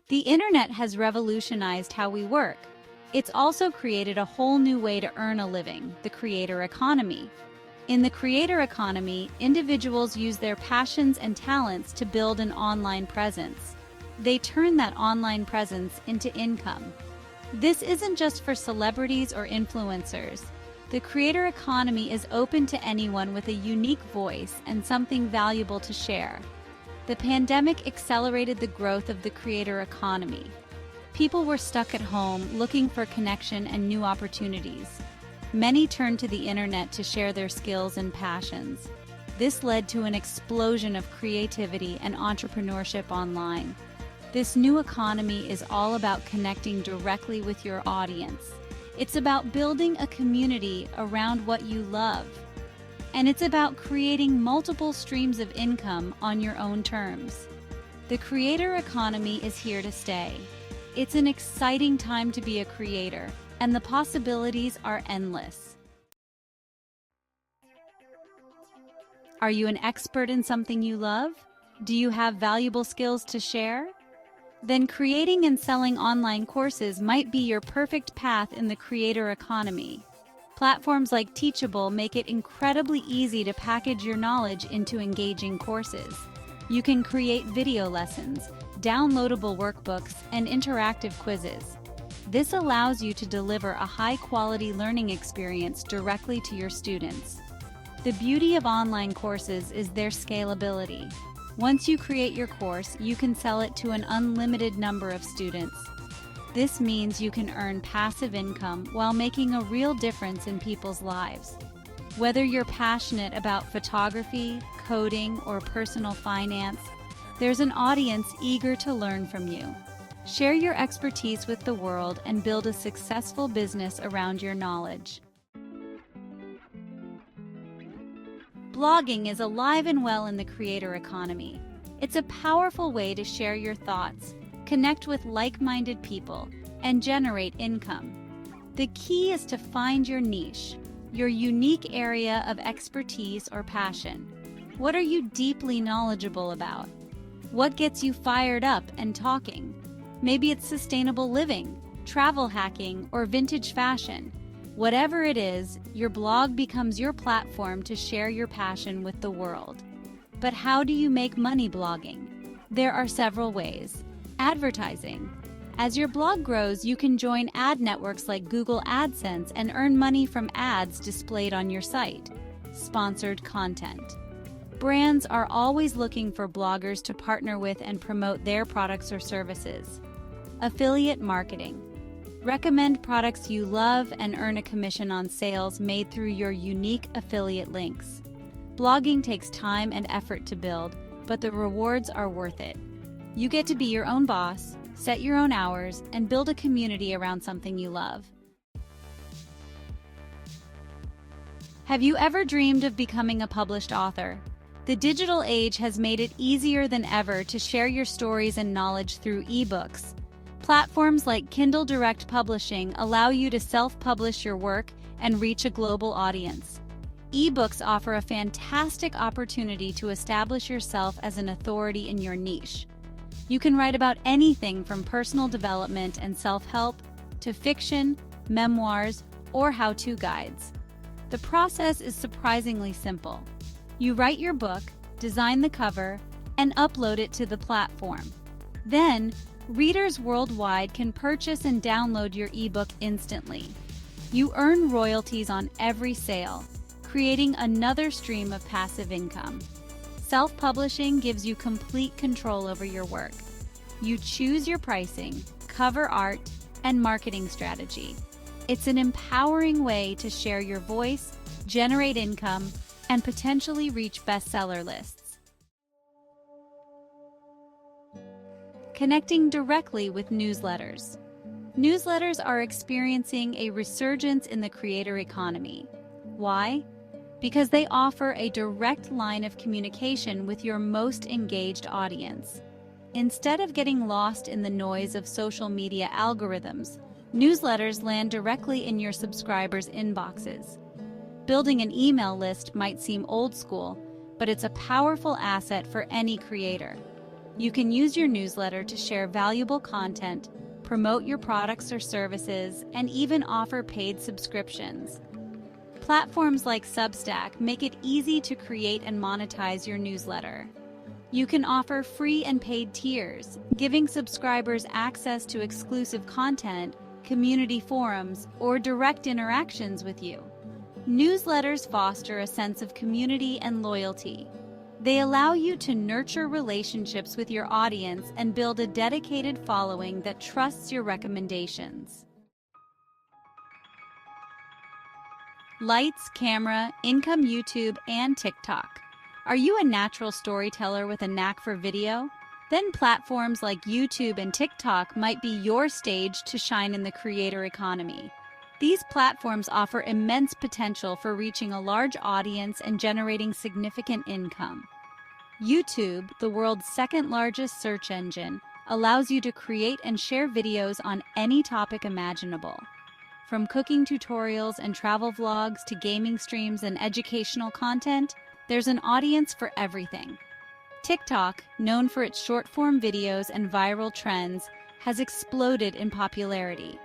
The internet has revolutionized how we work. It's also created a whole new way to earn a living, the creator economy. In the creator economy, individuals use their passions and talents to build an online presence. They turn that online presence into income. This isn't just for celebrities or influencers. The creator economy is open to anyone with a unique voice and something valuable to share. The pandemic accelerated the growth of the creator economy. People were stuck at home looking for connection and new opportunities. Many turned to the internet to share their skills and passions. This led to an explosion of creativity and entrepreneurship online. This new economy is all about connecting directly with your audience. It's about building a community around what you love. And it's about creating multiple streams of income on your own terms. The creator economy is here to stay. It's an exciting time to be a creator, and the possibilities are endless. Are you an expert in something you love? Do you have valuable skills to share? Then creating and selling online courses might be your perfect path in the creator economy. Platforms like Teachable make it incredibly easy to package your knowledge into engaging courses. You can create video lessons, downloadable workbooks, and interactive quizzes. This allows you to deliver a high-quality learning experience directly to your students. The beauty of online courses is their scalability. Once you create your course, you can sell it to an unlimited number of students. This means you can earn passive income while making a real difference in people's lives. Whether you're passionate about photography, coding, or personal finance, there's an audience eager to learn from you. Share your expertise with the world and build a successful business around your knowledge. Blogging is alive and well in the creator economy. It's a powerful way to share your thoughts, connect with like-minded people, and generate income. The key is to find your niche, your unique area of expertise or passion. What are you deeply knowledgeable about? What gets you fired up and talking? Maybe it's sustainable living, travel hacking, or vintage fashion. Whatever it is, your blog becomes your platform to share your passion with the world. But how do you make money blogging? There are several ways. Advertising. As your blog grows, you can join ad networks like Google AdSense and earn money from ads displayed on your site. Sponsored content. Brands are always looking for bloggers to partner with and promote their products or services. Affiliate marketing. Recommend products you love and earn a commission on sales made through your unique affiliate links. Blogging takes time and effort to build, but the rewards are worth it. You get to be your own boss, set your own hours, and build a community around something you love. Have you ever dreamed of becoming a published author? The digital age has made it easier than ever to share your stories and knowledge through ebooks. Platforms like Kindle Direct Publishing allow you to self-publish your work and reach a global audience. Ebooks offer a fantastic opportunity to establish yourself as an authority in your niche. You can write about anything from personal development and self-help to fiction, memoirs, or how-to guides. The process is surprisingly simple. You write your book, design the cover, and upload it to the platform. Then, readers worldwide can purchase and download your ebook instantly. You earn royalties on every sale, creating another stream of passive income. Self-publishing gives you complete control over your work. You choose your pricing, cover art, and marketing strategy. It's an empowering way to share your voice, generate income, and potentially reach bestseller lists. Connecting directly with newsletters. Newsletters are experiencing a resurgence in the creator economy. Why? Because they offer a direct line of communication with your most engaged audience. Instead of getting lost in the noise of social media algorithms, newsletters land directly in your subscribers' inboxes. Building an email list might seem old school, but it's a powerful asset for any creator. You can use your newsletter to share valuable content, promote your products or services, and even offer paid subscriptions. Platforms like Substack make it easy to create and monetize your newsletter. You can offer free and paid tiers, giving subscribers access to exclusive content, community forums, or direct interactions with you. Newsletters foster a sense of community and loyalty. They allow you to nurture relationships with your audience and build a dedicated following that trusts your recommendations. Lights, camera, income, YouTube, and TikTok. Are you a natural storyteller with a knack for video? Then platforms like YouTube and TikTok might be your stage to shine in the creator economy. These platforms offer immense potential for reaching a large audience and generating significant income. YouTube, the world's second-largest search engine, allows you to create and share videos on any topic imaginable. From cooking tutorials and travel vlogs to gaming streams and educational content, there's an audience for everything. TikTok, known for its short-form videos and viral trends, has exploded in popularity.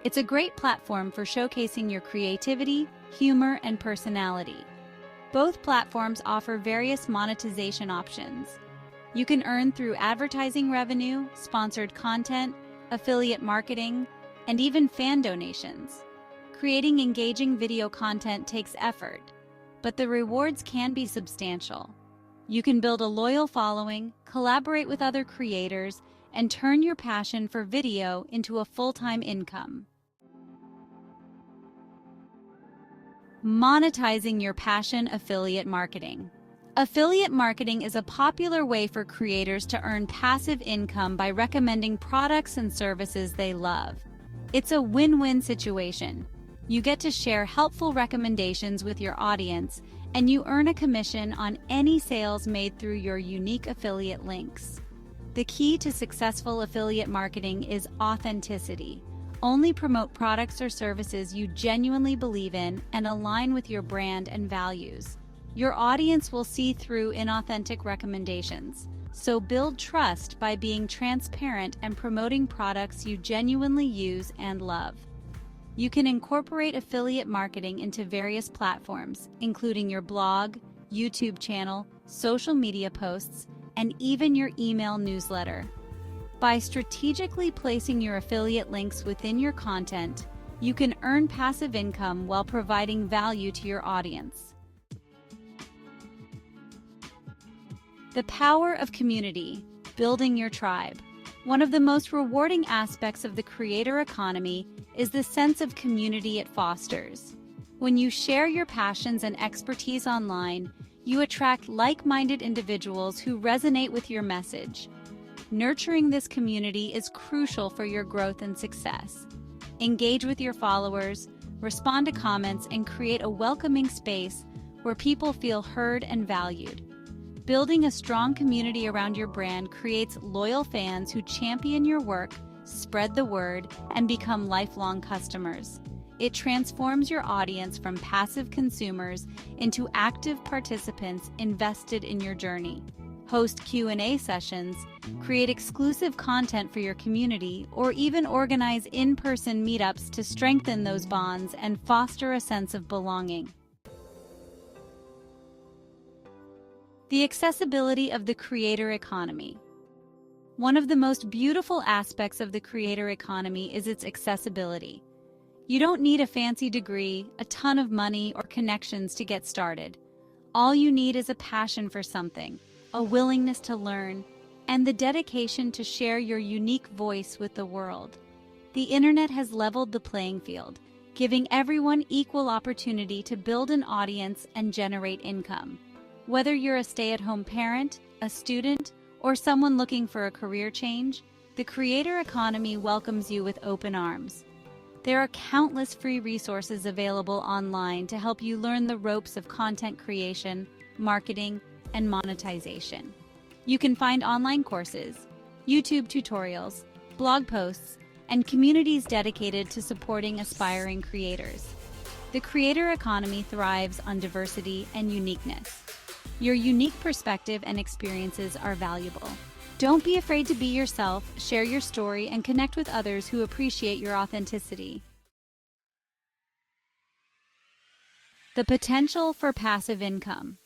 It's a great platform for showcasing your creativity, humor, and personality. Both platforms offer various monetization options. You can earn through advertising revenue, sponsored content, affiliate marketing, and even fan donations. Creating engaging video content takes effort, but the rewards can be substantial. You can build a loyal following, collaborate with other creators, and turn your passion for video into a full-time income. Monetizing your passion affiliate marketing. Affiliate marketing is a popular way for creators to earn passive income by recommending products and services they love. It's a win-win situation. You get to share helpful recommendations with your audience, and you earn a commission on any sales made through your unique affiliate links. The key to successful affiliate marketing is authenticity. Only promote products or services you genuinely believe in and align with your brand and values. Your audience will see through inauthentic recommendations, so build trust by being transparent and promoting products you genuinely use and love. You can incorporate affiliate marketing into various platforms, including your blog, YouTube channel, social media posts, and even your email newsletter. By strategically placing your affiliate links within your content, you can earn passive income while providing value to your audience. The power of community, building your tribe. One of the most rewarding aspects of the creator economy is the sense of community it fosters. When you share your passions and expertise online, you attract like-minded individuals who resonate with your message. Nurturing this community is crucial for your growth and success. Engage with your followers, respond to comments, and create a welcoming space where people feel heard and valued. Building a strong community around your brand creates loyal fans who champion your work, spread the word, and become lifelong customers. It transforms your audience from passive consumers into active participants invested in your journey. Host Q&A sessions, create exclusive content for your community, or even organize in-person meetups to strengthen those bonds and foster a sense of belonging. The accessibility of the creator economy. One of the most beautiful aspects of the creator economy is its accessibility. You don't need a fancy degree, a ton of money, or connections to get started. All you need is a passion for something, a willingness to learn, and the dedication to share your unique voice with the world. The internet has leveled the playing field, giving everyone equal opportunity to build an audience and generate income. Whether you're a stay-at-home parent, a student, or someone looking for a career change, the creator economy welcomes you with open arms. There are countless free resources available online to help you learn the ropes of content creation, marketing, and monetization. You can find online courses, YouTube tutorials, blog posts, and communities dedicated to supporting aspiring creators. The creator economy thrives on diversity and uniqueness. Your unique perspective and experiences are valuable. Don't be afraid to be yourself, share your story, and connect with others who appreciate your authenticity. The potential for passive income.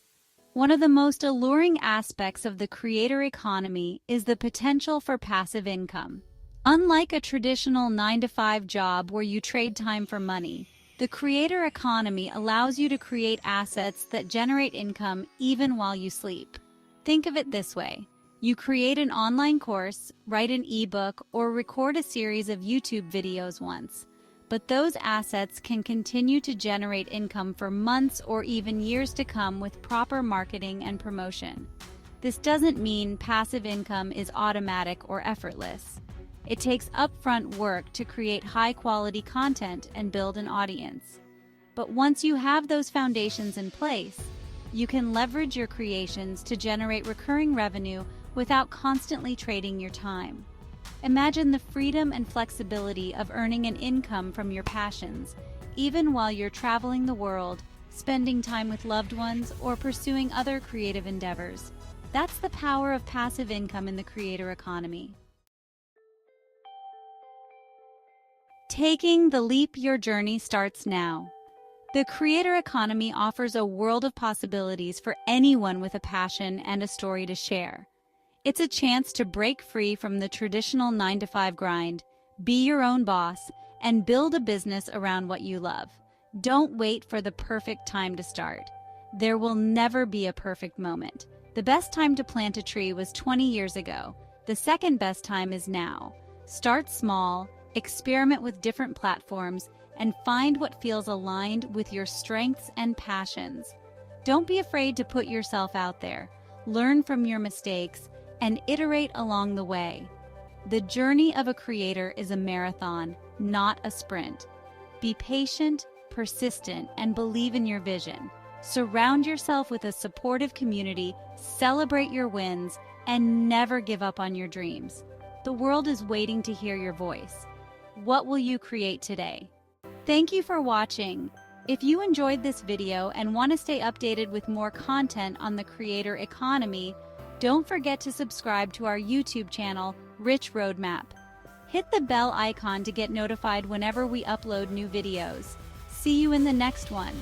One of the most alluring aspects of the creator economy is the potential for passive income. Unlike a traditional 9-to-5 job where you trade time for money, the creator economy allows you to create assets that generate income even while you sleep. Think of it this way. You create an online course, write an ebook, or record a series of YouTube videos once. But those assets can continue to generate income for months or even years to come with proper marketing and promotion. This doesn't mean passive income is automatic or effortless. It takes upfront work to create high-quality content and build an audience. But once you have those foundations in place, you can leverage your creations to generate recurring revenue without constantly trading your time. Imagine the freedom and flexibility of earning an income from your passions, even while you're traveling the world, spending time with loved ones, or pursuing other creative endeavors. That's the power of passive income in the creator economy. Taking the leap, your journey starts now. The creator economy offers a world of possibilities for anyone with a passion and a story to share. It's a chance to break free from the traditional 9-to-5 grind, be your own boss, and build a business around what you love. Don't wait for the perfect time to start. There will never be a perfect moment. The best time to plant a tree was 20 years ago. The second best time is now. Start small, experiment with different platforms, and find what feels aligned with your strengths and passions. Don't be afraid to put yourself out there. Learn from your mistakes and iterate along the way. The journey of a creator is a marathon, not a sprint. Be patient, persistent, and believe in your vision. Surround yourself with a supportive community, celebrate your wins, and never give up on your dreams. The world is waiting to hear your voice. What will you create today? Thank you for watching. If you enjoyed this video and want to stay updated with more content on the creator economy, don't forget to subscribe to our YouTube channel, Rich Roadmap. Hit the bell icon to get notified whenever we upload new videos. See you in the next one.